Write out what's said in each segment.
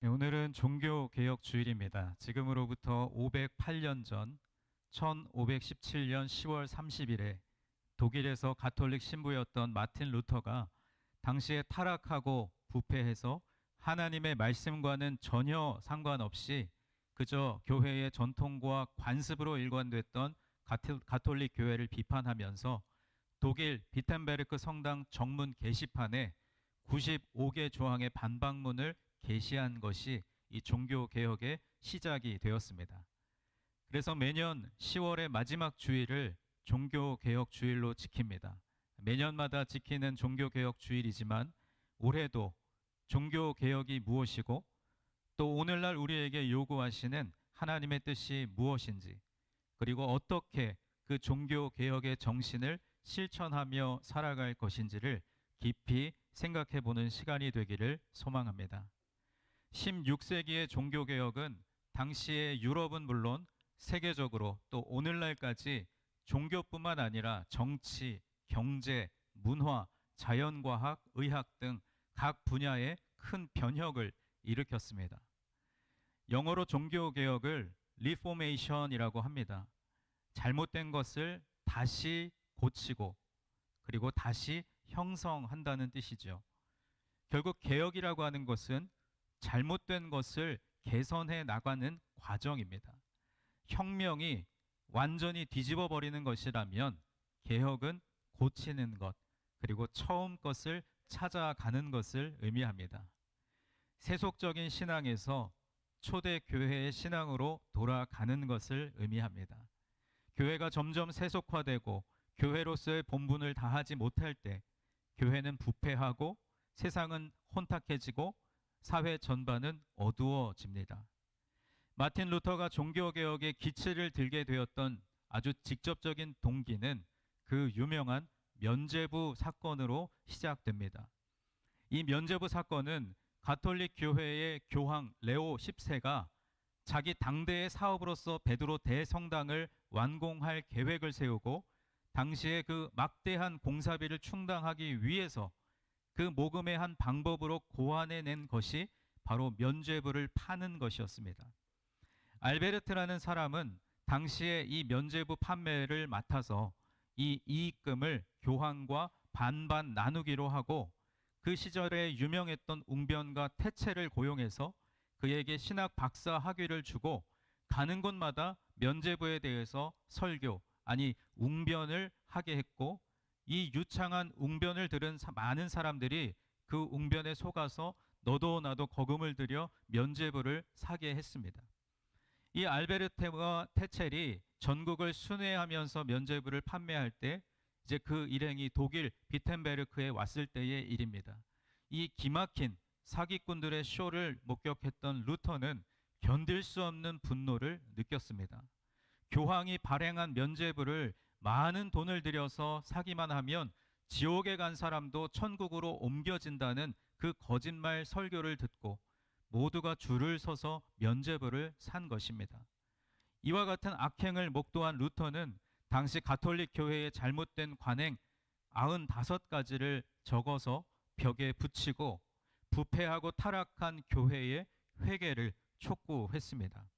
네, 오늘은 종교개혁 주일입니다. 지금으로부터 508년 전 1517년 10월 30일에 독일에서 가톨릭 신부였던 마틴 루터가 당시에 타락하고 부패해서 하나님의 말씀과는 전혀 상관없이 그저 교회의 전통과 관습으로 일관됐던 가톨릭 교회를 비판하면서 독일 비텐베르크 성당 정문 게시판에 95개 조항의 반박문을 게시한 것이 이 종교개혁의 시작이 되었습니다. 그래서 매년 10월의 마지막 주일을 종교개혁 주일로 지킵니다. 매년마다 지키는 종교개혁 주일이지만 올해도 종교개혁이 무엇이고 또 오늘날 우리에게 요구하시는 하나님의 뜻이 무엇인지, 그리고 어떻게 그 종교개혁의 정신을 실천하며 살아갈 것인지를 깊이 생각해 보는 시간이 되기를 소망합니다. 16세기의 종교개혁은 당시의 유럽은 물론 세계적으로 또 오늘날까지 종교뿐만 아니라 정치, 경제, 문화, 자연과학, 의학 등 각 분야에 큰 변혁을 일으켰습니다. 영어로 종교개혁을 리포메이션이라고 합니다. 잘못된 것을 다시 고치고 그리고 다시 형성한다는 뜻이죠. 결국 개혁이라고 하는 것은 잘못된 것을 개선해 나가는 과정입니다. 혁명이 완전히 뒤집어 버리는 것이라면 개혁은 고치는 것, 그리고 처음 것을 찾아가는 것을 의미합니다. 세속적인 신앙에서 초대 교회의 신앙으로 돌아가는 것을 의미합니다. 교회가 점점 세속화되고 교회로서의 본분을 다하지 못할 때 교회는 부패하고 세상은 혼탁해지고 사회 전반은 어두워집니다. 마틴 루터가 종교개혁의 기치를 들게 되었던 아주 직접적인 동기는 그 유명한 면죄부 사건으로 시작됩니다. 이 면죄부 사건은 가톨릭 교회의 교황 레오 10세가 자기 당대의 사업으로서 베드로 대성당을 완공할 계획을 세우고 당시에 그 막대한 공사비를 충당하기 위해서 그 모금의 한 방법으로 고안해낸 것이 바로 면죄부를 파는 것이었습니다. 알베르트라는 사람은 당시에 이 면죄부 판매를 맡아서 이 이익금을 교황과 반반 나누기로 하고 그 시절에 유명했던 웅변가 태체를 고용해서 그에게 신학 박사 학위를 주고 가는 곳마다 면죄부에 대해서 설교, 아니 웅변을 하게 했고, 이 유창한 웅변을 들은 많은 사람들이 그 웅변에 속아서 너도 나도 거금을 들여 면죄부를 사게 했습니다. 이 알베르테와 테첼이 전국을 순회하면서 면죄부를 판매할 때 이제 그 일행이 독일 비텐베르크에 왔을 때의 일입니다. 이 기막힌 사기꾼들의 쇼를 목격했던 루터는 견딜 수 없는 분노를 느꼈습니다. 교황이 발행한 면죄부를 많은 돈을 들여서 사기만 하면 지옥에 간 사람도 천국으로 옮겨진다는 그 거짓말 설교를 듣고 모두가 줄을 서서 면죄부를 산 것입니다. 이와 같은 악행을 목도한 루터는 당시 가톨릭 교회의 잘못된 관행 95가지를 적어서 벽에 붙이고 부패하고 타락한 교회의 회개를 촉구했습니다.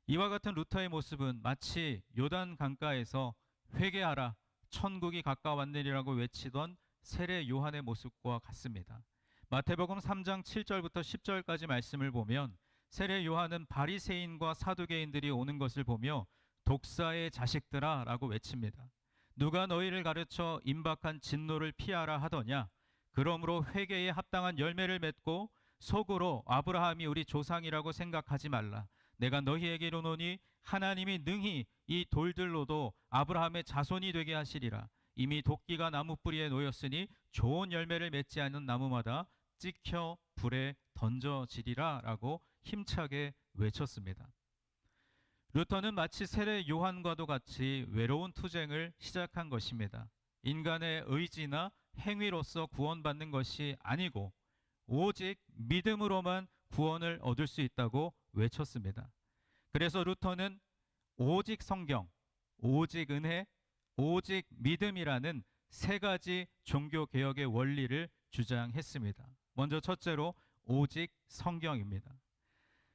이와 같은 루터의 모습은 마치 요단 강가에서 회개하라, 천국이 가까웠느니라고 외치던 세례 요한의 모습과 같습니다. 마태복음 3장 7절부터 10절까지 말씀을 보면 세례 요한은 바리새인과 사두개인들이 오는 것을 보며 독사의 자식들아 라고 외칩니다. 누가 너희를 가르쳐 임박한 진노를 피하라 하더냐? 그러므로 회개에 합당한 열매를 맺고 속으로 아브라함이 우리 조상이라고 생각하지 말라. 내가 너희에게 이르노니 하나님이 능히 이 돌들로도 아브라함의 자손이 되게 하시리라. 이미 도끼가 나무 뿌리에 놓였으니 좋은 열매를 맺지 않는 나무마다 찍혀 불에 던져지리라 라고 힘차게 외쳤습니다. 루터는 마치 세례 요한과도 같이 외로운 투쟁을 시작한 것입니다. 인간의 의지나 행위로서 구원받는 것이 아니고 오직 믿음으로만 구원을 얻을 수 있다고 외쳤습니다. 그래서 루터는 오직 성경, 오직 은혜, 오직 믿음이라는 세 가지 종교개혁의 원리를 주장했습니다. 먼저 첫째로 오직 성경입니다.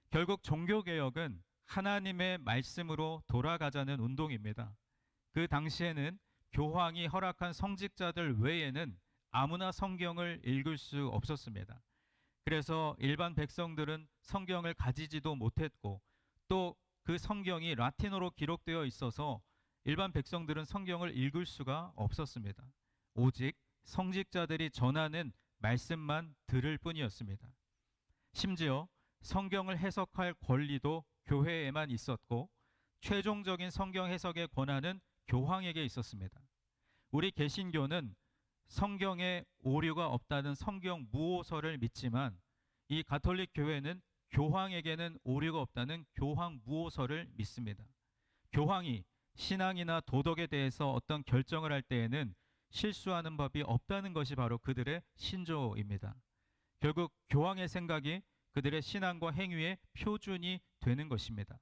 결국 종교개혁은 하나님의 말씀으로 돌아가자는 운동입니다. 그 당시에는 교황이 허락한 성직자들 외에는 아무나 성경을 읽을 수 없었습니다. 그래서 일반 백성들은 성경을 가지지도 못했고, 또 그 성경이 라틴어로 기록되어 있어서 일반 백성들은 성경을 읽을 수가 없었습니다. 오직 성직자들이 전하는 말씀만 들을 뿐이었습니다. 심지어 성경을 해석할 권리도 교회에만 있었고, 최종적인 성경 해석의 권한은 교황에게 있었습니다. 우리 개신교는 성경에 오류가 없다는 성경 무오서를 믿지만, 이 가톨릭 교회는 교황에게는 오류가 없다는 교황 무오서를 믿습니다. 교황이 신앙이나 도덕에 대해서 어떤 결정을 할 때에는 실수하는 법이 없다는 것이 바로 그들의 신조입니다. 결국 교황의 생각이 그들의 신앙과 행위의 표준이 되는 것입니다.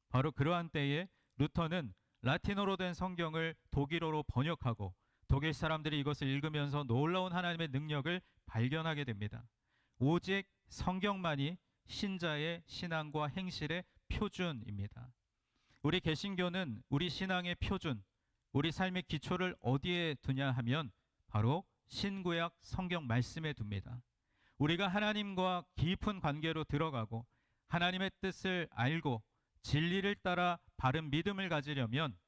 바로 그러한 때에 루터는 라틴어로 된 성경을 독일어로 번역하고, 독일 사람들이 이것을 읽으면서 놀라운 하나님의 능력을 발견하게 됩니다. 오직 성경만이 신자의 신앙과 행실의 표준입니다. 우리 개신교는 우리 신앙의 표준, 우리 삶의 기초를 어디에 두냐 하면 바로 신구약 성경 말씀에 둡니다. 우리가 하나님과 깊은 관계로 들어가고 하나님의 뜻을 알고 진리를 따라 바른 믿음을 가지려면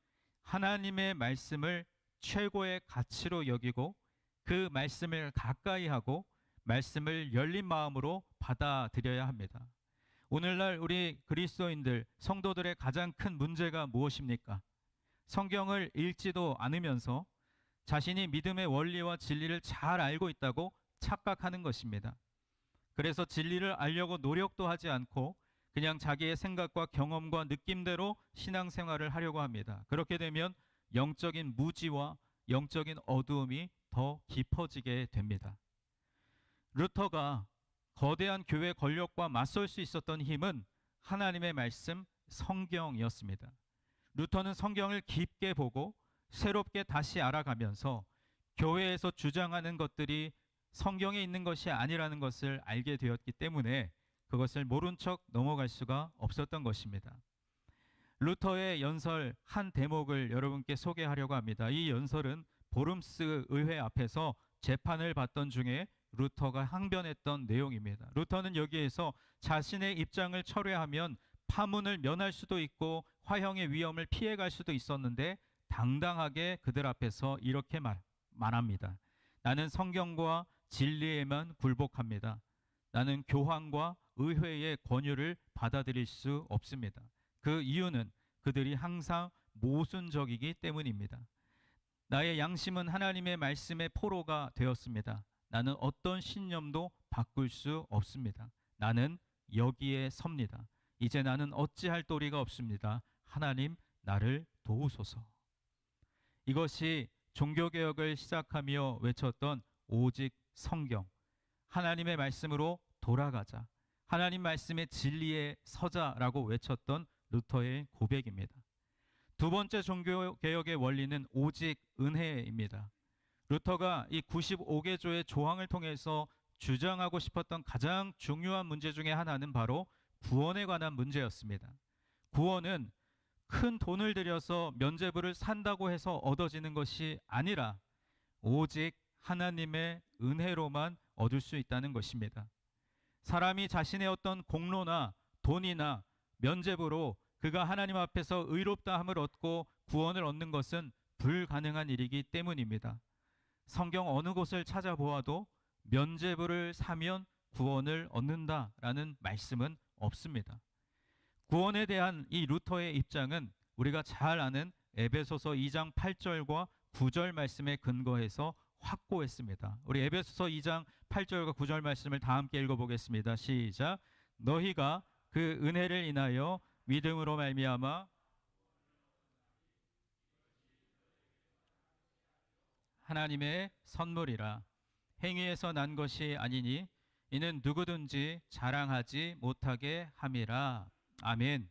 하나님의 말씀을 최고의 가치로 여기고, 그 말씀을 가까이 하고 말씀을 열린 마음으로 받아들여야 합니다. 오늘날 우리 그리스도인들, 성도들의 가장 큰 문제가 무엇입니까? 성경을 읽지도 않으면서 자신이 믿음의 원리와 진리를 잘 알고 있다고 착각하는 것입니다. 그래서 진리를 알려고 노력도 하지 않고 그냥 자기의 생각과 경험과 느낌대로 신앙생활을 하려고 합니다. 그렇게 되면 영적인 무지와 영적인 어두움이 더 깊어지게 됩니다. 루터가 거대한 교회 권력과 맞설 수 있었던 힘은 하나님의 말씀 성경이었습니다. 루터는 성경을 깊게 보고 새롭게 다시 알아가면서 교회에서 주장하는 것들이 성경에 있는 것이 아니라는 것을 알게 되었기 때문에 그것을 모른 척 넘어갈 수가 없었던 것입니다. 루터의 연설 한 대목을 여러분께 소개하려고 합니다. 이 연설은 보름스 의회 앞에서 재판을 받던 중에 루터가 항변했던 내용입니다. 루터는 여기에서 자신의 입장을 철회하면 파문을 면할 수도 있고 화형의 위험을 피해갈 수도 있었는데, 당당하게 그들 앞에서 이렇게 말합니다. 나는 성경과 진리에만 굴복합니다. 나는 교황과 의회의 권유를 받아들일 수 없습니다. 그 이유는 그들이 항상 모순적이기 때문입니다. 나의 양심은 하나님의 말씀의 포로가 되었습니다. 나는 어떤 신념도 바꿀 수 없습니다. 나는 여기에 섭니다. 이제 나는 어찌할 도리가 없습니다. 하나님, 나를 도우소서. 이것이 종교개혁을 시작하며 외쳤던 오직 성경, 하나님의 말씀으로 돌아가자, 하나님 말씀의 진리에 서자라고 외쳤던 루터의 고백입니다. 두 번째 종교개혁의 원리는 오직 은혜입니다. 루터가 이 95개조의 조항을 통해서 주장하고 싶었던 가장 중요한 문제 중에 하나는 바로 구원에 관한 문제였습니다. 구원은 큰 돈을 들여서 면죄부를 산다고 해서 얻어지는 것이 아니라 오직 하나님의 은혜로만 얻을 수 있다는 것입니다. 사람이 자신의 어떤 공로나 돈이나 면죄부로 그가 하나님 앞에서 의롭다함을 얻고 구원을 얻는 것은 불가능한 일이기 때문입니다. 성경 어느 곳을 찾아보아도 면죄부를 사면 구원을 얻는다라는 말씀은 없습니다. 구원에 대한 이 루터의 입장은 우리가 잘 아는 에베소서 2장 8절과 9절 말씀에 근거해서 확고했습니다. 우리 에베소서 2장 8절과 9절 말씀을 다 함께 읽어보겠습니다. 시작. 너희가 그 은혜를 인하여 믿음으로 말미암아 하나님의 선물이라. 행위에서 난 것이 아니니 이는 누구든지 자랑하지 못하게 함이라. 아멘.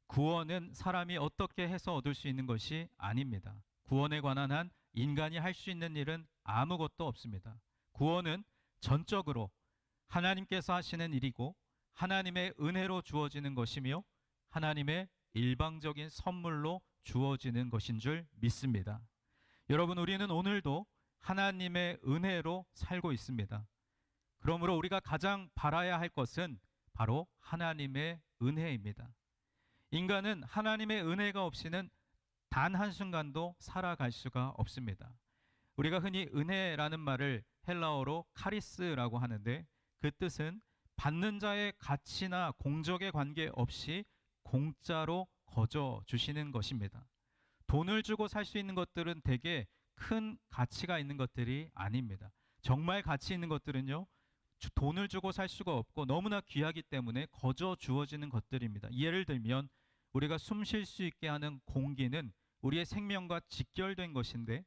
구원은 사람이 어떻게 해서 얻을 수 있는 것이 아닙니다. 구원에 관한 한 인간이 할 수 있는 일은 아무것도 없습니다. 구원은 전적으로 하나님께서 하시는 일이고 하나님의 은혜로 주어지는 것이며 하나님의 일방적인 선물로 주어지는 것인 줄 믿습니다. 여러분, 우리는 오늘도 하나님의 은혜로 살고 있습니다. 그러므로 우리가 가장 바라야 할 것은 바로 하나님의 은혜입니다. 인간은 하나님의 은혜가 없이는 단 한순간도 살아갈 수가 없습니다. 우리가 흔히 은혜라는 말을 헬라어로 카리스라고 하는데, 그 뜻은 받는 자의 가치나 공적에 관계없이 공짜로 거저 주시는 것입니다. 돈을 주고 살 수 있는 것들은 대개 큰 가치가 있는 것들이 아닙니다. 정말 가치 있는 것들은요, 돈을 주고 살 수가 없고 너무나 귀하기 때문에 거저 주어지는 것들입니다. 예를 들면 우리가 숨 쉴 수 있게 하는 공기는 우리의 생명과 직결된 것인데,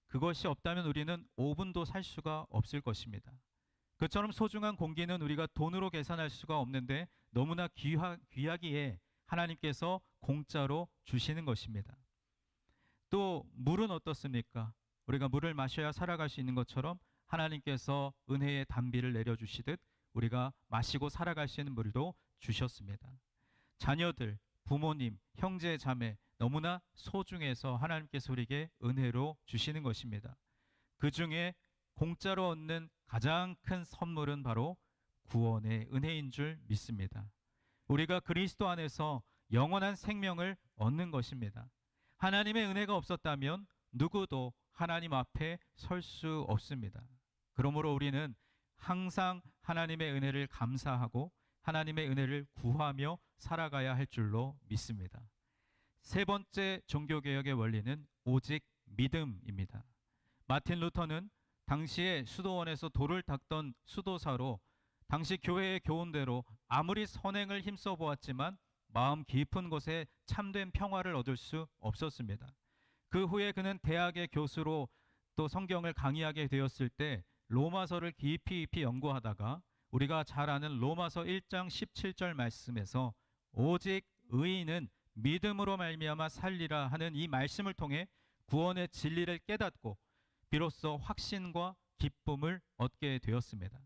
그것이 없다면 우리는 5분도 살 수가 없을 것입니다. 그처럼 소중한 공기는 우리가 돈으로 계산할 수가 없는데 너무나 귀하기에 하나님께서 공짜로 주시는 것입니다. 또 물은 어떻습니까? 우리가 물을 마셔야 살아갈 수 있는 것처럼 하나님께서 은혜의 단비를 내려주시듯 우리가 마시고 살아갈 수 있는 물도 주셨습니다. 자녀들, 부모님, 형제, 자매 너무나 소중해서 하나님께서 우리에게 은혜로 주시는 것입니다. 그 중에 공짜로 얻는 가장 큰 선물은 바로 구원의 은혜인 줄 믿습니다. 우리가 그리스도 안에서 영원한 생명을 얻는 것입니다. 하나님의 은혜가 없었다면 누구도 하나님 앞에 설 수 없습니다. 그러므로 우리는 항상 하나님의 은혜를 감사하고 하나님의 은혜를 구하며 살아가야 할 줄로 믿습니다. 세 번째 종교개혁의 원리는 오직 믿음입니다. 마틴 루터는 당시에 수도원에서 돌을 닦던 수도사로 당시 교회의 교훈대로 아무리 선행을 힘써 보았지만 마음 깊은 곳에 참된 평화를 얻을 수 없었습니다. 그 후에 그는 대학의 교수로 또 성경을 강의하게 되었을 때 로마서를 깊이 연구하다가 우리가 잘 아는 로마서 1장 17절 말씀에서 오직 의인은 믿음으로 말미암아 살리라 하는 이 말씀을 통해 구원의 진리를 깨닫고 비로소 확신과 기쁨을 얻게 되었습니다.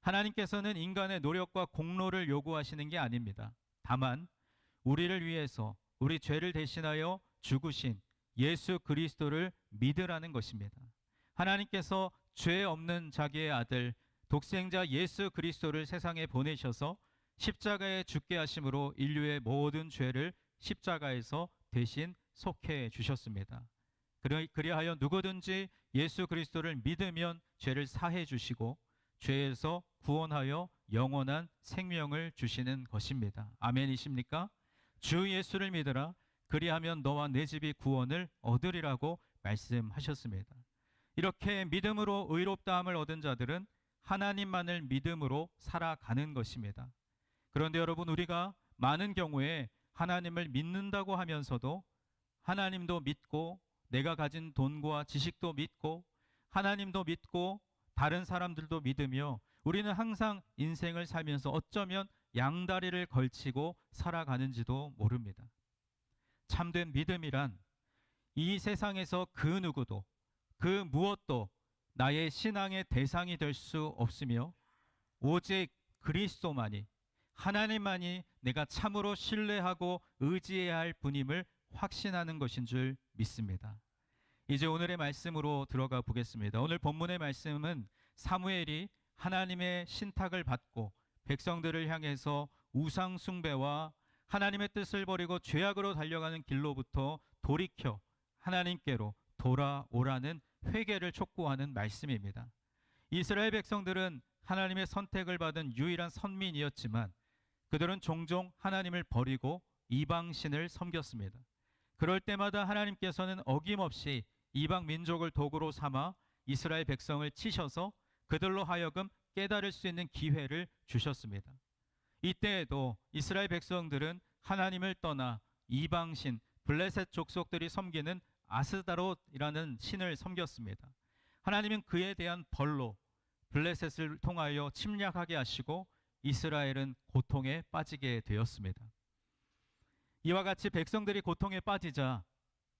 하나님께서는 인간의 노력과 공로를 요구하시는 게 아닙니다. 다만 우리를 위해서 우리 죄를 대신하여 죽으신 예수 그리스도를 믿으라는 것입니다. 하나님께서 죄 없는 자기의 아들 독생자 예수 그리스도를 세상에 보내셔서 십자가에 죽게 하심으로 인류의 모든 죄를 십자가에서 대신 속해 주셨습니다. 그리하여 누구든지 예수 그리스도를 믿으면 죄를 사해 주시고 죄에서 구원하여 영원한 생명을 주시는 것입니다. 아멘이십니까? 주 예수를 믿으라. 그리하면 너와 내 집이 구원을 얻으리라고 말씀하셨습니다. 이렇게 믿음으로 의롭다함을 얻은 자들은 하나님만을 믿음으로 살아가는 것입니다. 그런데 여러분, 우리가 많은 경우에 하나님을 믿는다고 하면서도 하나님도 믿고 내가 가진 돈과 지식도 믿고 하나님도 믿고 다른 사람들도 믿으며 우리는 항상 인생을 살면서 어쩌면 양다리를 걸치고 살아가는지도 모릅니다. 참된 믿음이란 이 세상에서 그 누구도 그 무엇도 나의 신앙의 대상이 될 수 없으며 오직 그리스도만이, 하나님만이 내가 참으로 신뢰하고 의지해야 할 분임을 확신하는 것인 줄 믿습니다. 이제 오늘의 말씀으로 들어가 보겠습니다. 오늘 본문의 말씀은 사무엘이 하나님의 신탁을 받고 백성들을 향해서 우상 숭배와 하나님의 뜻을 버리고 죄악으로 달려가는 길로부터 돌이켜 하나님께로 돌아오라는 회개를 촉구하는 말씀입니다. 이스라엘 백성들은 하나님의 선택을 받은 유일한 선민이었지만 그들은 종종 하나님을 버리고 이방신을 섬겼습니다. 그럴 때마다 하나님께서는 어김없이 이방 민족을 도구로 삼아 이스라엘 백성을 치셔서 그들로 하여금 깨달을 수 있는 기회를 주셨습니다. 이때에도 이스라엘 백성들은 하나님을 떠나 이방신 블레셋 족속들이 섬기는 아스다롯이라는 신을 섬겼습니다. 하나님은 그에 대한 벌로 블레셋을 통하여 침략하게 하시고 이스라엘은 고통에 빠지게 되었습니다. 이와 같이 백성들이 고통에 빠지자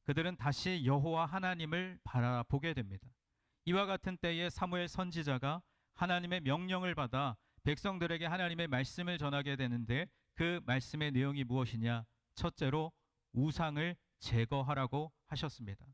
그들은 다시 여호와 하나님을 바라보게 됩니다. 이와 같은 때에 사무엘 선지자가 하나님의 명령을 받아 백성들에게 하나님의 말씀을 전하게 되는데 그 말씀의 내용이 무엇이냐? 첫째로 우상을 제거하라고 하셨습니다.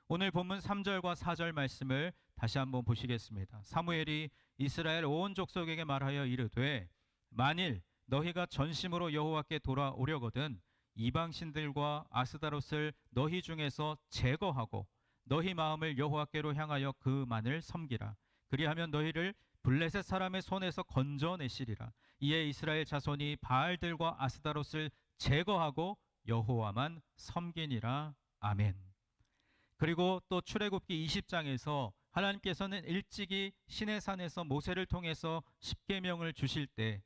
오늘 본문 3절과 4절 말씀을 다시 한번 보시겠습니다. 사무엘이 이스라엘 온 족속에게 말하여 이르되 만일 너희가 전심으로 여호와께 돌아오려거든 이방신들과 아스다롯을 너희 중에서 제거하고 너희 마음을 여호와께로 향하여 그만을 섬기라. 그리하면 너희를 블레셋 사람의 손에서 건져내시리라. 이에 이스라엘 자손이 바알들과 아스다롯을 제거하고 여호와만 섬기니라. 아멘. 그리고 또 출애굽기 20장에서 하나님께서는 일찍이 시내산에서 모세를 통해서 십계명을 주실 때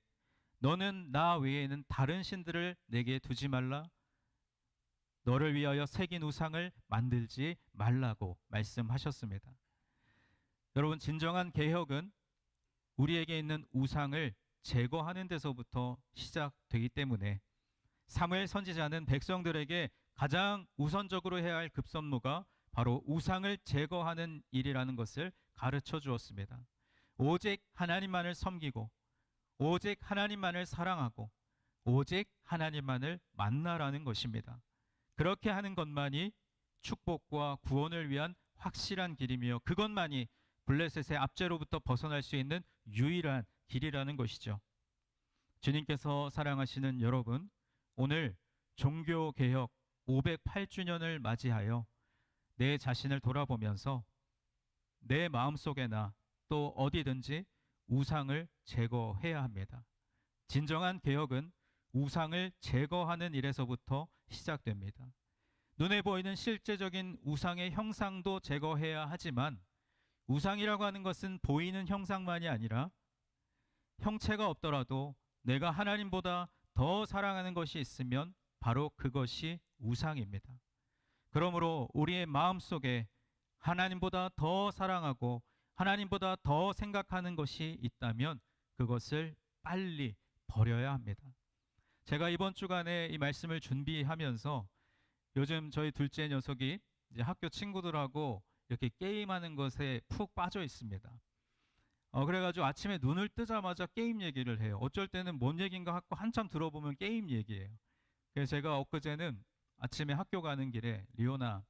너는 나 외에는 다른 신들을 내게 두지 말라, 너를 위하여 새긴 우상을 만들지 말라고 말씀하셨습니다. 여러분, 진정한 개혁은 우리에게 있는 우상을 제거하는 데서부터 시작되기 때문에 사무엘 선지자는 백성들에게 가장 우선적으로 해야 할 급선무가 바로 우상을 제거하는 일이라는 것을 가르쳐 주었습니다. 오직 하나님만을 섬기고 오직 하나님만을 사랑하고 오직 하나님만을 만나라는 것입니다. 그렇게 하는 것만이 축복과 구원을 위한 확실한 길이며 그것만이 블레셋의 압제로부터 벗어날 수 있는 유일한 길이라는 것이죠. 주님께서 사랑하시는 여러분, 오늘 종교개혁 508주년을 맞이하여 내 자신을 돌아보면서 내 마음속에나 또 어디든지 우상을 제거해야 합니다. 진정한 개혁은 우상을 제거하는 일에서부터 시작됩니다. 눈에 보이는 실제적인 우상의 형상도 제거해야 하지만 우상이라고 하는 것은 보이는 형상만이 아니라 형체가 없더라도 내가 하나님보다 더 사랑하는 것이 있으면 바로 그것이 우상입니다. 그러므로 우리의 마음속에 하나님보다 더 사랑하고 하나님보다 더 생각하는 것이 있다면 그것을 빨리 버려야 합니다. 제가 이번 주간에 이 말씀을 준비하면서 요즘 저희 둘째 녀석이 이제 학교 친구들하고 이렇게 게임하는 것에 푹 빠져 있습니다. 그래가지고 아침에 눈을 뜨자마자 게임 얘기를 해요. 어쩔 때는 뭔 얘기인가 하고 한참 들어보면 게임 얘기예요. 그래서 제가 엊그제는 아침에 학교 가는 길에 리오나,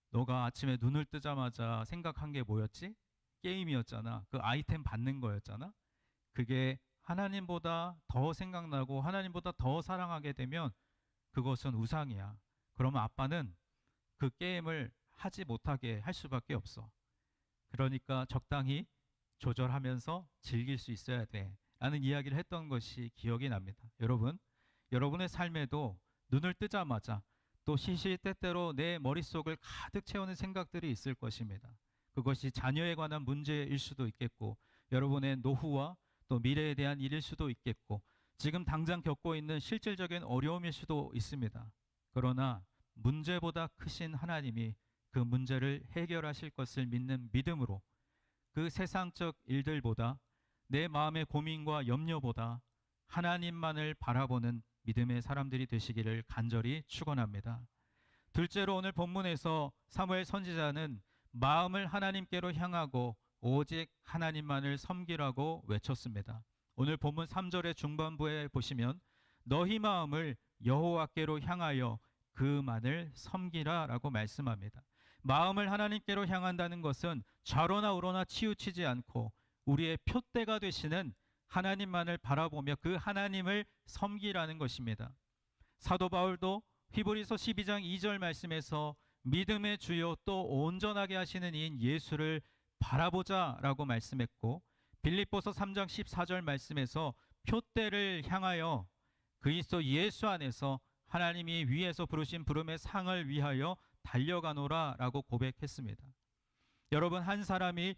너가 아침에 눈을 뜨자마자 생각한 게 뭐였지? 게임이었잖아. 그 아이템 받는 거였잖아. 그게 하나님보다 더 생각나고 하나님보다 더 사랑하게 되면 그것은 우상이야. 그러면 아빠는 그 게임을 하지 못하게 할 수밖에 없어. 그러니까 적당히 조절하면서 즐길 수 있어야 돼 라는 이야기를 했던 것이 기억이 납니다. 여러분, 여러분의 삶에도 눈을 뜨자마자 또 시시때때로 내 머릿속을 가득 채우는 생각들이 있을 것입니다. 그것이 자녀에 관한 문제일 수도 있겠고 여러분의 노후와 또 미래에 대한 일일 수도 있겠고 지금 당장 겪고 있는 실질적인 어려움일 수도 있습니다. 그러나 문제보다 크신 하나님이 그 문제를 해결하실 것을 믿는 믿음으로 그 세상적 일들보다 내 마음의 고민과 염려보다 하나님만을 바라보는 믿음의 사람들이 되시기를 간절히 축원합니다. 둘째로 오늘 본문에서 사무엘 선지자는 마음을 하나님께로 향하고 오직 하나님만을 섬기라고 외쳤습니다. 오늘 본문 3절의 중반부에 보시면 너희 마음을 여호와께로 향하여 그만을 섬기라 라고 말씀합니다. 마음을 하나님께로 향한다는 것은 좌로나 우로나 치우치지 않고 우리의 표대가 되시는 하나님만을 바라보며 그 하나님을 섬기라는 것입니다. 사도 바울도 히브리서 12장 2절 말씀에서 믿음의 주요 또 온전하게 하시는 이인 예수를 바라보자 라고 말씀했고 빌립보서 3장 14절 말씀에서 표대를 향하여 그리스도 예수 안에서 하나님이 위에서 부르신 부름의 상을 위하여 달려가노라 라고 고백했습니다. 여러분, 한 사람이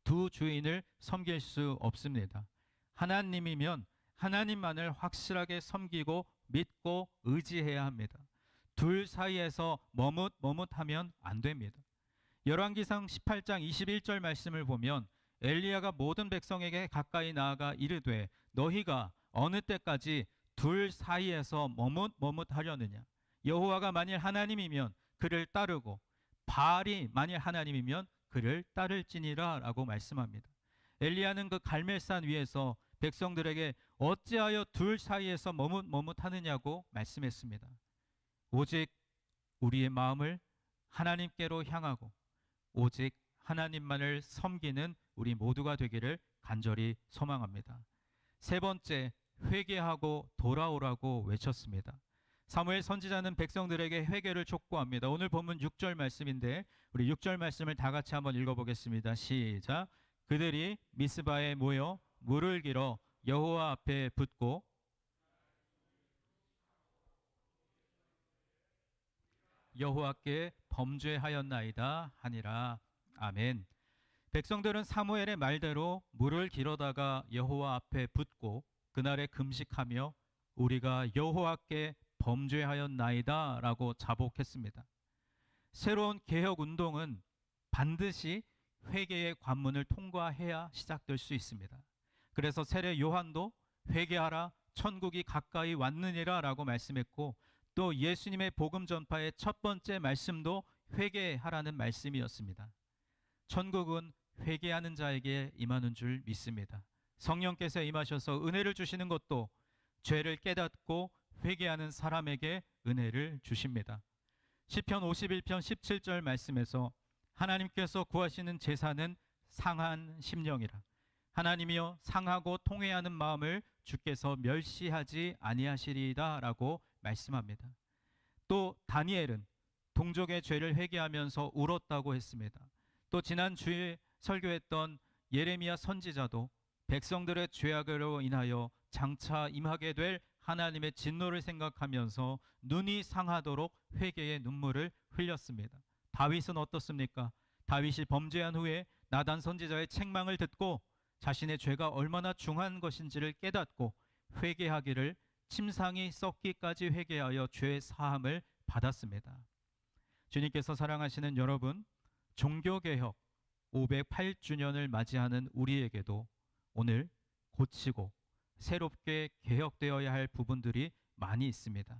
두 주인을 섬길 수 없습니다. 하나님이면 하나님만을 확실하게 섬기고 믿고 의지해야 합니다. 둘 사이에서 머뭇하면 안 됩니다. 열왕기상 18장 21절 말씀을 보면 엘리야가 모든 백성에게 가까이 나아가 이르되 너희가 어느 때까지 둘 사이에서 머뭇하려느냐. 여호와가 만일 하나님이면 그를 따르고 바알이 만일 하나님이면 그를 따를지니라 라고 말씀합니다. 엘리야는 그 갈멜산 위에서 백성들에게 어찌하여 둘 사이에서 머뭇머뭇하느냐고 말씀했습니다. 오직 우리의 마음을 하나님께로 향하고 오직 하나님만을 섬기는 우리 모두가 되기를 간절히 소망합니다. 세 번째, 회개하고 돌아오라고 외쳤습니다. 사무엘 선지자는 백성들에게 회개를 촉구합니다. 오늘 본문 6절 말씀인데 우리 6절 말씀을 다 같이 한번 읽어보겠습니다. 시작. 그들이 미스바에 모여 물을 길어 여호와 앞에 붓고 여호와께 범죄하였나이다 하니라. 아멘. 백성들은 사무엘의 말대로 물을 길어다가 여호와 앞에 붓고 그날에 금식하며 우리가 여호와께 범죄하였나이다 라고 자복했습니다. 새로운 개혁 운동은 반드시 회개의 관문을 통과해야 시작될 수 있습니다. 그래서 세례 요한도 회개하라 천국이 가까이 왔느니라 라고 말씀했고, 또 예수님의 복음 전파의 첫 번째 말씀도 회개하라는 말씀이었습니다. 천국은 회개하는 자에게 임하는 줄 믿습니다. 성령께서 임하셔서 은혜를 주시는 것도 죄를 깨닫고 회개하는 사람에게 은혜를 주십니다. 시편 51편 17절 말씀에서 하나님께서 구하시는 제사는 상한 심령이라. 하나님이여 상하고 통회하는 마음을 주께서 멸시하지 아니하시리이다 라고 말씀합니다. 또 다니엘은 동족의 죄를 회개하면서 울었다고 했습니다. 또 지난 주에 설교했던 예레미야 선지자도 백성들의 죄악으로 인하여 장차 임하게 될 하나님의 진노를 생각하면서 눈이 상하도록 회개의 눈물을 흘렸습니다. 다윗은 어떻습니까? 다윗이 범죄한 후에 나단 선지자의 책망을 듣고 자신의 죄가 얼마나 중한 것인지를 깨닫고 회개하기를 침상이 썩기까지 회개하여 죄 사함을 받았습니다. 주님께서 사랑하시는 여러분, 종교개혁 508주년을 맞이하는 우리에게도 오늘 고치고 새롭게 개혁되어야 할 부분들이 많이 있습니다.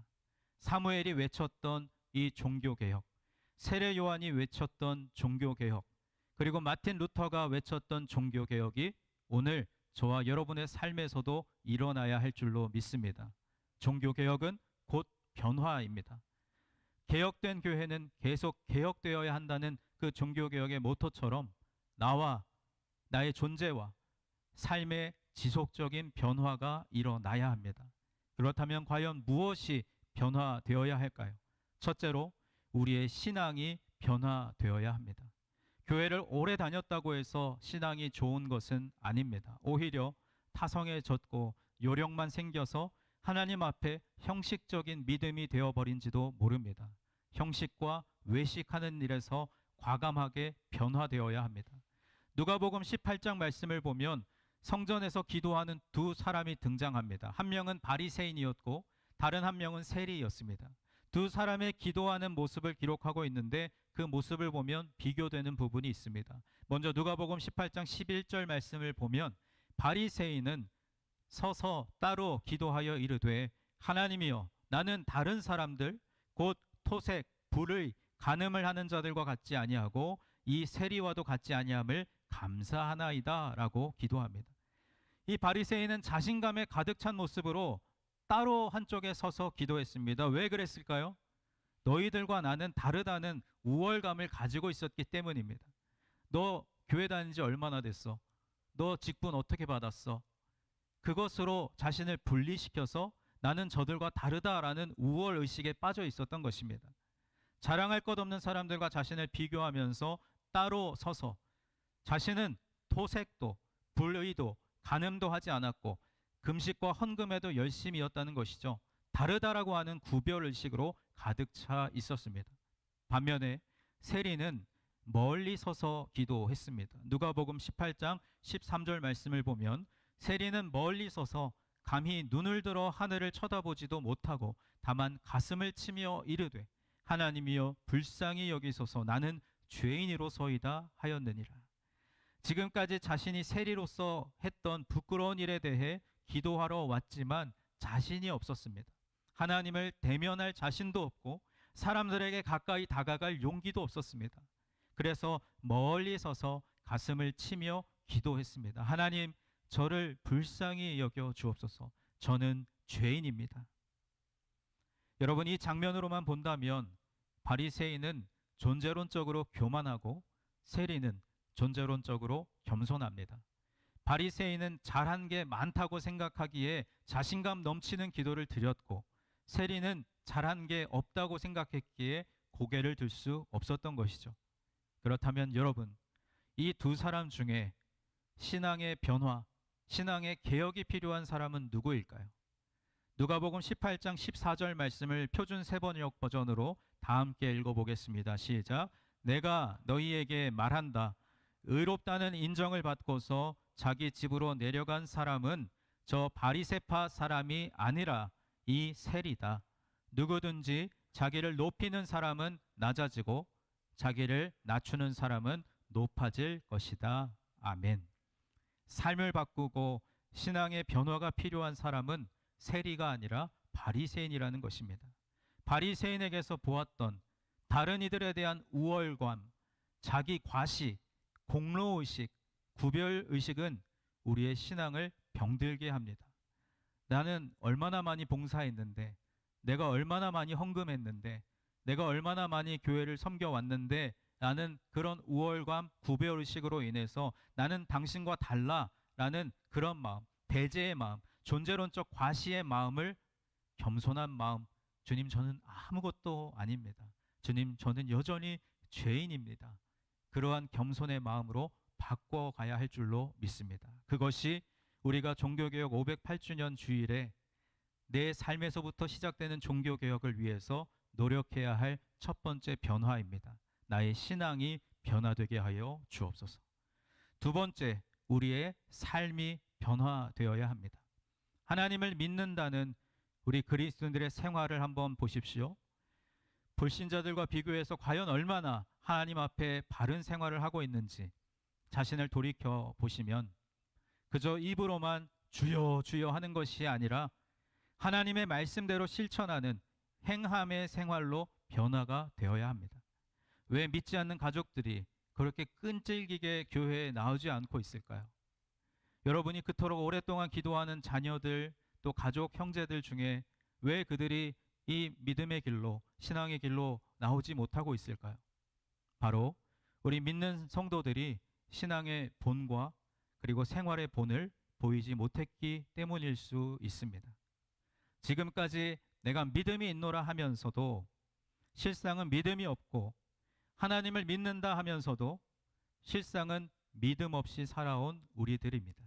사무엘이 외쳤던 이 종교개혁, 세례 요한이 외쳤던 종교개혁, 그리고 마틴 루터가 외쳤던 종교개혁이 오늘 저와 여러분의 삶에서도 일어나야 할 줄로 믿습니다. 종교개혁은 곧 변화입니다. 개혁된 교회는 계속 개혁되어야 한다는 그 종교개혁의 모토처럼 나와 나의 존재와 삶의 지속적인 변화가 일어나야 합니다. 그렇다면 과연 무엇이 변화되어야 할까요? 첫째로 우리의 신앙이 변화되어야 합니다. 교회를 오래 다녔다고 해서 신앙이 좋은 것은 아닙니다. 오히려 타성해졌고 요령만 생겨서 하나님 앞에 형식적인 믿음이 되어버린지도 모릅니다. 형식과 외식하는 일에서 과감하게 변화되어야 합니다. 누가복음 18장 말씀을 보면 성전에서 기도하는 두 사람이 등장합니다. 한 명은 바리새인이었고 다른 한 명은 세리였습니다. 두 사람의 기도하는 모습을 기록하고 있는데 그 모습을 보면 비교되는 부분이 있습니다. 먼저 누가복음 18장 11절 말씀을 보면 바리새인은 서서 따로 기도하여 이르되 하나님이여 나는 다른 사람들 곧 토색, 불의, 간음을 하는 자들과 같지 아니하고 이 세리와도 같지 아니함을 감사하나이다 라고 기도합니다. 이 바리새인은 자신감에 가득 찬 모습으로 따로 한쪽에 서서 기도했습니다. 왜 그랬을까요? 너희들과 나는 다르다는 우월감을 가지고 있었기 때문입니다. 너 교회 다닌 지 얼마나 됐어? 너 직분 어떻게 받았어? 그것으로 자신을 분리시켜서 나는 저들과 다르다라는 우월의식에 빠져 있었던 것입니다. 자랑할 것 없는 사람들과 자신을 비교하면서 따로 서서 자신은 토색도 불의도 간음도 하지 않았고 금식과 헌금에도 열심이었다는 것이죠. 다르다라고 하는 구별의식으로 가득 차 있었습니다. 반면에 세리는 멀리 서서 기도했습니다. 누가복음 18장 13절 말씀을 보면 세리는 멀리 서서 감히 눈을 들어 하늘을 쳐다보지도 못하고 다만 가슴을 치며 이르되 하나님이여 불쌍히 여기소서 나는 죄인이로소이다 하였느니라. 지금까지 자신이 세리로서 했던 부끄러운 일에 대해 기도하러 왔지만 자신이 없었습니다. 하나님을 대면할 자신도 없고 사람들에게 가까이 다가갈 용기도 없었습니다. 그래서 멀리 서서 가슴을 치며 기도했습니다. 하나님, 저를 불쌍히 여겨 주옵소서. 저는 죄인입니다. 여러분, 이 장면으로만 본다면 바리새인은 존재론적으로 교만하고 세리는 존재론적으로 겸손합니다. 바리새인은 잘한 게 많다고 생각하기에 자신감 넘치는 기도를 드렸고, 세리는 잘한 게 없다고 생각했기에 고개를 들 수 없었던 것이죠. 그렇다면 여러분, 이 두 사람 중에 신앙의 변화, 신앙의 개혁이 필요한 사람은 누구일까요? 누가복음 18장 14절 말씀을 표준 세번역 버전으로 다 함께 읽어보겠습니다. 시작. 내가 너희에게 말한다. 의롭다는 인정을 받고서 자기 집으로 내려간 사람은 저 바리새파 사람이 아니라 이 세리다. 누구든지 자기를 높이는 사람은 낮아지고 자기를 낮추는 사람은 높아질 것이다. 아멘. 삶을 바꾸고 신앙의 변화가 필요한 사람은 세리가 아니라 바리새인이라는 것입니다. 바리새인에게서 보았던 다른 이들에 대한 우월감, 자기 과시, 공로의식, 구별의식은 우리의 신앙을 병들게 합니다. 나는 얼마나 많이 봉사했는데, 내가 얼마나 많이 헌금했는데, 내가 얼마나 많이 교회를 섬겨왔는데, 나는 그런 우월감, 구별의식으로 인해서 나는 당신과 달라라는 그런 마음, 배제의 마음, 존재론적 과시의 마음을, 겸손한 마음, 주님 저는 아무것도 아닙니다. 주님 저는 여전히 죄인입니다. 그러한 겸손의 마음으로 바꿔가야 할 줄로 믿습니다. 그것이 우리가 종교개혁 508주년 주일에 내 삶에서부터 시작되는 종교개혁을 위해서 노력해야 할 첫 번째 변화입니다. 나의 신앙이 변화되게 하여 주옵소서. 두 번째, 우리의 삶이 변화되어야 합니다. 하나님을 믿는다는 우리 그리스도인들의 생활을 한번 보십시오. 불신자들과 비교해서 과연 얼마나 하나님 앞에 바른 생활을 하고 있는지 자신을 돌이켜 보시면 그저 입으로만 주여 주여 하는 것이 아니라 하나님의 말씀대로 실천하는 행함의 생활로 변화가 되어야 합니다. 왜 믿지 않는 가족들이 그렇게 끈질기게 교회에 나오지 않고 있을까요? 여러분이 그토록 오랫동안 기도하는 자녀들, 또 가족, 형제들 중에 왜 그들이 이 믿음의 길로, 신앙의 길로 나오지 못하고 있을까요? 바로 우리 믿는 성도들이 신앙의 본과 그리고 생활의 본을 보이지 못했기 때문일 수 있습니다. 지금까지 내가 믿음이 있노라 하면서도 실상은 믿음이 없고, 하나님을 믿는다 하면서도 실상은 믿음 없이 살아온 우리들입니다.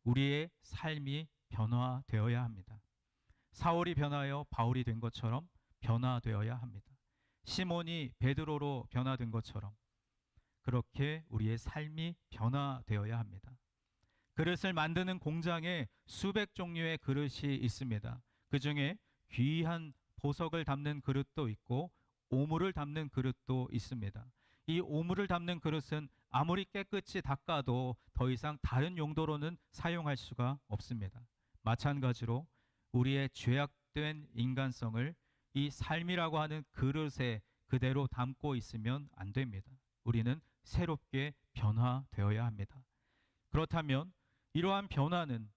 우리의 삶이 변화되어야 합니다. 사울이 변하여 바울이 된 것처럼 변화되어야 합니다. 시몬이 베드로로 변화된 것처럼 그렇게 우리의 삶이 변화되어야 합니다. 그릇을 만드는 공장에 수백 종류의 그릇이 있습니다. 그 중에 귀한 보석을 담는 그릇도 있고 오물을 담는 그릇도 있습니다. 이 오물을 담는 그릇은 아무리 깨끗이 닦아도 더 이상 다른 용도로는 사용할 수가 없습니다. 마찬가지로 우리의 죄악된 인간성을 이 삶이라고 하는 그릇에 그대로 담고 있으면 안 됩니다. 우리는 새롭게 변화되어야 합니다. 그렇다면 이러한 변화는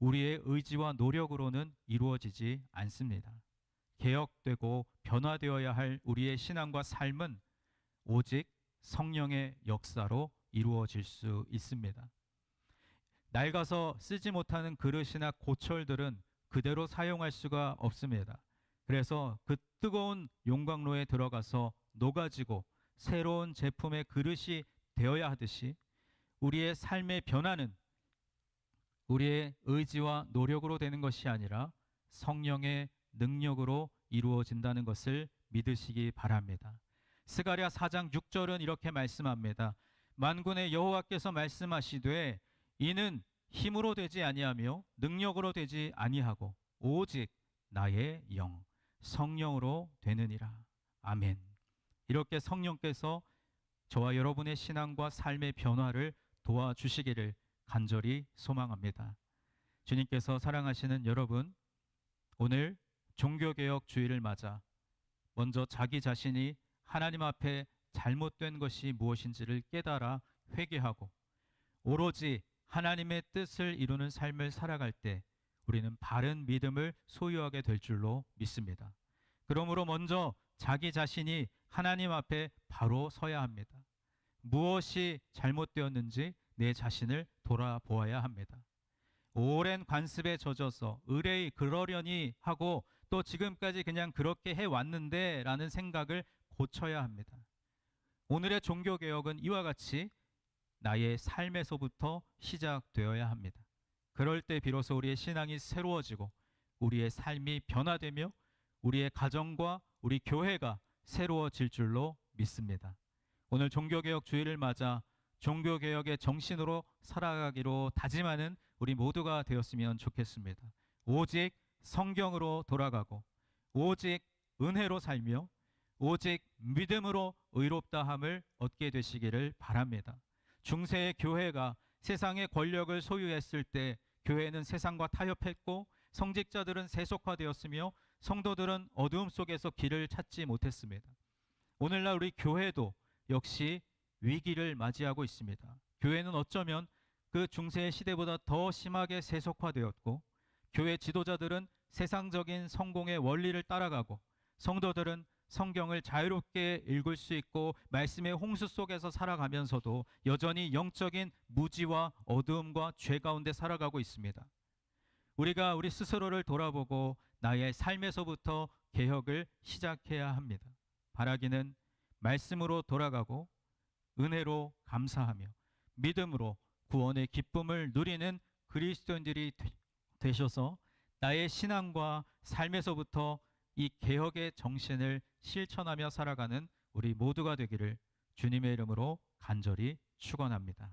우리의 의지와 노력으로는 이루어지지 않습니다. 개혁되고 변화되어야 할 우리의 신앙과 삶은 오직 성령의 역사로 이루어질 수 있습니다. 낡아서 쓰지 못하는 그릇이나 고철들은 그대로 사용할 수가 없습니다. 그래서 그 뜨거운 용광로에 들어가서 녹아지고 새로운 제품의 그릇이 되어야 하듯이 우리의 삶의 변화는 우리의 의지와 노력으로 되는 것이 아니라 성령의 능력으로 이루어진다는 것을 믿으시기 바랍니다. 스가랴 4장 6절은 이렇게 말씀합니다. 만군의 여호와께서 말씀하시되 이는 힘으로 되지 아니하며 능력으로 되지 아니하고 오직 나의 영 성령으로 되느니라. 아멘. 이렇게 성령께서 저와 여러분의 신앙과 삶의 변화를 도와주시기를 간절히 소망합니다. 주님께서 사랑하시는 여러분, 오늘 종교개혁 주일을 맞아 먼저 자기 자신이 하나님 앞에 잘못된 것이 무엇인지를 깨달아 회개하고 오로지 하나님의 뜻을 이루는 삶을 살아갈 때 우리는 바른 믿음을 소유하게 될 줄로 믿습니다. 그러므로 먼저 자기 자신이 하나님 앞에 바로 서야 합니다. 무엇이 잘못되었는지 내 자신을 돌아보아야 합니다. 오랜 관습에 젖어서 의뢰이 그러려니 하고 또 지금까지 그냥 그렇게 해왔는데 라는 생각을 고쳐야 합니다. 오늘의 종교개혁은 이와 같이 나의 삶에서부터 시작되어야 합니다. 그럴 때 비로소 우리의 신앙이 새로워지고 우리의 삶이 변화되며 우리의 가정과 우리 교회가 새로워질 줄로 믿습니다. 오늘 종교개혁 주일을 맞아 종교개혁의 정신으로 살아가기로 다짐하는 우리 모두가 되었으면 좋겠습니다. 오직 성경으로 돌아가고 오직 은혜로 살며 오직 믿음으로 의롭다함을 얻게 되시기를 바랍니다. 중세의 교회가 세상의 권력을 소유했을 때 교회는 세상과 타협했고 성직자들은 세속화되었으며 성도들은 어두움 속에서 길을 찾지 못했습니다. 오늘날 우리 교회도 역시 위기를 맞이하고 있습니다. 교회는 어쩌면 그 중세의 시대보다 더 심하게 세속화되었고 교회 지도자들은 세상적인 성공의 원리를 따라가고 성도들은 성경을 자유롭게 읽을 수 있고 말씀의 홍수 속에서 살아가면서도 여전히 영적인 무지와 어두움과 죄 가운데 살아가고 있습니다. 우리가 우리 스스로를 돌아보고 나의 삶에서부터 개혁을 시작해야 합니다. 바라기는 말씀으로 돌아가고 은혜로 감사하며 믿음으로 구원의 기쁨을 누리는 그리스도인들이 되셔서 나의 신앙과 삶에서부터 이 개혁의 정신을 실천하며 살아가는 우리 모두가 되기를 주님의 이름으로 간절히 축원합니다.